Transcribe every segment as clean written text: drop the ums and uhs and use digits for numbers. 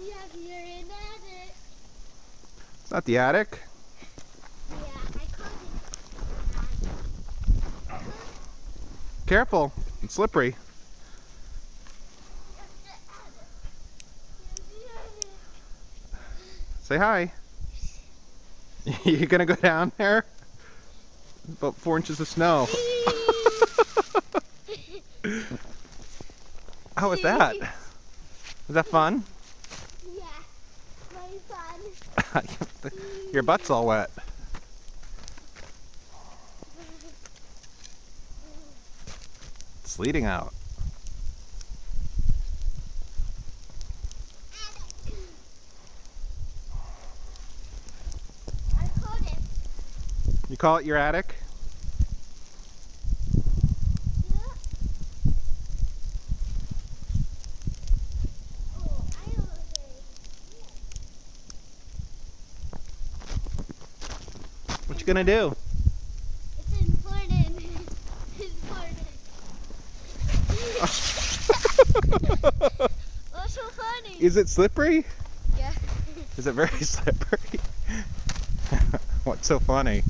Yeah, you're in attic. It's not the attic. Yeah, I called it. Careful, it's slippery. Say hi. You gonna go down there? About 4 inches of snow. How was that? Was that fun? Yeah, very fun. Your butt's all wet. It's sleeting out. I called it. You call it your attic? Yeah. Oh, I know what it is. What you gonna do? It's important. It's important. What's so funny? Is it slippery? Yeah. Is it very slippery? What's so funny?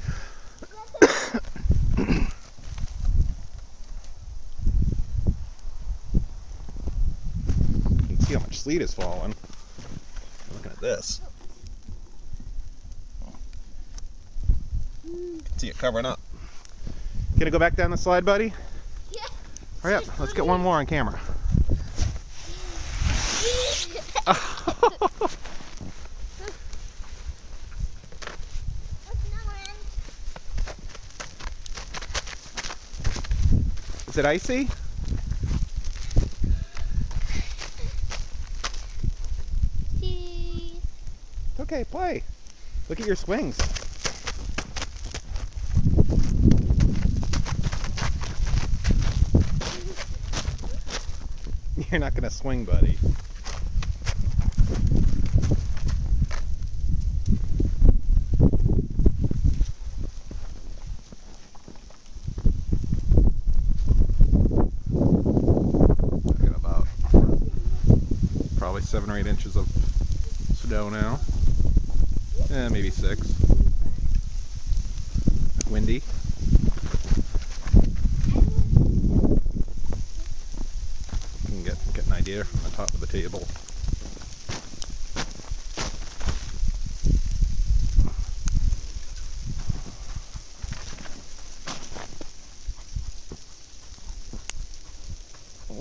You can see how much sleet is falling. Looking at this. You can see it covering up. Gonna go back down the slide, buddy? Yeah. Hurry up, let's get one more on camera. Is it icy? It's okay, play. Look at your swings. You're not gonna swing, buddy. Looking about probably 7 or 8 inches of snow now. Maybe 6. Windy. You can get an idea from the top of the table.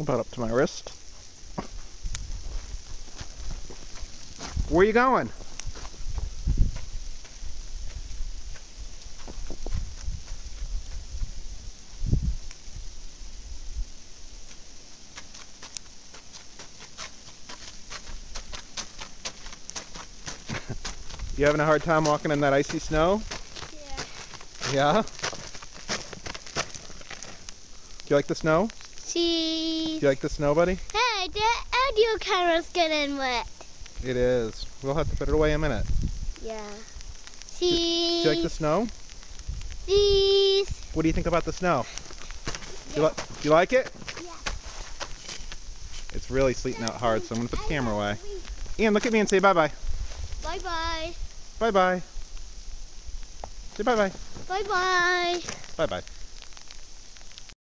About up to my wrist. Where are you going? You having a hard time walking in that icy snow? Yeah. Yeah? Do you like the snow? See. Do you like the snow, buddy? Hey, the audio camera's getting wet. It is. We'll have to put it away in a minute. Yeah. Do See. you like the snow? Please. What do you think about the snow? Yeah. Do you like it? Yeah. It's really sleeting out hard, so I'm going to put the camera away. Ian, look at me and say bye-bye. Bye-bye. Bye-bye. Say bye-bye. Bye-bye. Bye-bye.